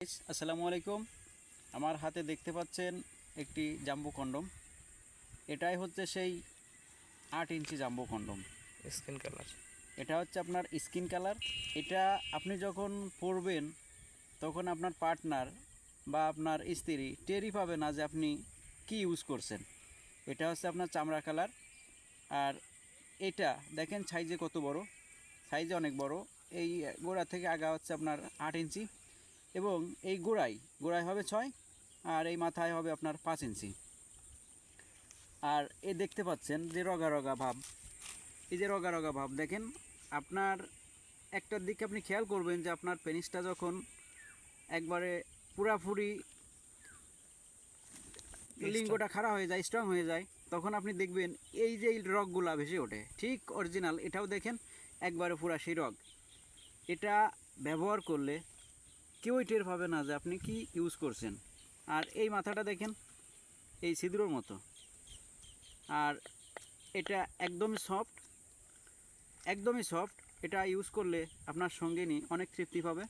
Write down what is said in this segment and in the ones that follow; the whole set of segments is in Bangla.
আসসালামু আলাইকুম। আমার হাতে দেখতে পাচ্ছেন একটি জাম্বো কন্ডম। এটাই হচ্ছে সেই 8 ইঞ্চি জাম্বো কন্ডম। স্কিন কালার, এটা হচ্ছে আপনার স্কিন কালার। এটা আপনি যখন পরবেন তখন আপনার পার্টনার বা আপনার স্ত্রী টেরই পাবে না যে আপনি কি ইউজ করছেন। এটা হচ্ছে আপনার চামড়া কালার। আর এটা দেখেন সাইজে কত বড়, সাইজে অনেক বড়। এই গোড়া থেকে আগা হচ্ছে আপনার 8 ইঞ্চি এবং এই গোড়ায় হবে 6 আর এই মাথায় হবে আপনার 5 ইঞ্চি। আর এ দেখতে পাচ্ছেন যে রগা রগা ভাব, এই যে রগা রগা ভাব দেখেন। আপনার একটার দিকে আপনি খেয়াল করবেন যে আপনার পেনিসটা যখন একবারে পুরাপুরি লিঙ্গটা খাড়া হয়ে যায়, স্ট্রং হয়ে যায়, তখন আপনি দেখবেন এই যে রগগুলা ভেসে ওঠে। ঠিক অরিজিনাল এটাও দেখেন একবারে পুরা সেই রগ। এটা ব্যবহার করলে কেউই টের পাবে না যে আপনি কি ইউজ করছেন। আর এই মাথাটা দেখেন এই ছিদ্রর মতো। আর এটা একদমই সফট, একদমই সফট। এটা ইউজ করলে আপনার সঙ্গিনী অনেক তৃপ্তি পাবে।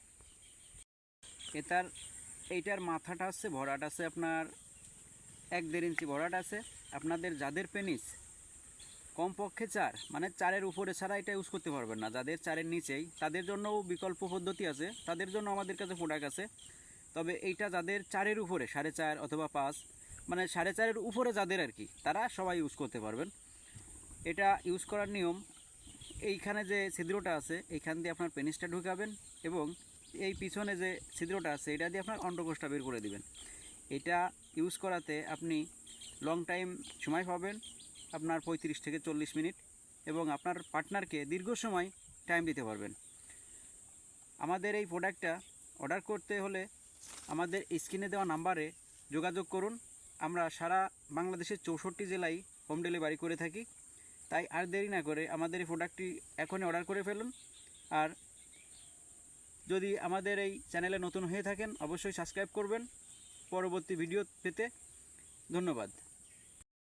এইটার মাথাটা আছে, ভরাট আছে আপনার 1-1.5 ইঞ্চি ভরাট আছে। আপনাদের যাদের পেনিস কমপক্ষে 4 মানে 4-এর উপরে ছাড়া এটা ইউজ করতে পারবেন না, যাদের 4-এর নিচেই তাদের জন্যও বিকল্প পদ্ধতি আছে, তাদের জন্য আমাদের কাছে প্রোডাক্ট আছে। তবে এইটা যাদের 4-এর উপরে, 4.5 অথবা 5 মানে 4.5-এর উপরে যাদের আর কি, তারা সবাই ইউজ করতে পারবেন। এটা ইউজ করার নিয়ম, এইখানে যে ছিদ্রটা আছে এইখান দিয়ে আপনার পেনিসটা ঢুকাবেন এবং এই পিছনে যে ছিদ্রটা আছে এটা দিয়ে আপনার অন্ডকোষটা বের করে দিবেন। এটা ইউজ করাতে আপনি লং টাইম সময় পাবেন, আপনার 35 থেকে 40 মিনিট, এবং আপনার পার্টনারকে দীর্ঘ সময় টাইম দিতে পারবেন। আমাদের এই প্রোডাক্টটা অর্ডার করতে হলে আমাদের স্ক্রিনে দেওয়া নাম্বারে যোগাযোগ করুন। আমরা সারা বাংলাদেশের 64 জেলায় হোম ডেলিভারি করে থাকি। তাই আর দেরি না করে আমাদের এই প্রোডাক্টটি এখনই অর্ডার করে ফেলুন। আর যদি আমাদের এই চ্যানেলে নতুন হয়ে থাকেন অবশ্যই সাবস্ক্রাইব করবেন পরবর্তী ভিডিও পেতে। ধন্যবাদ।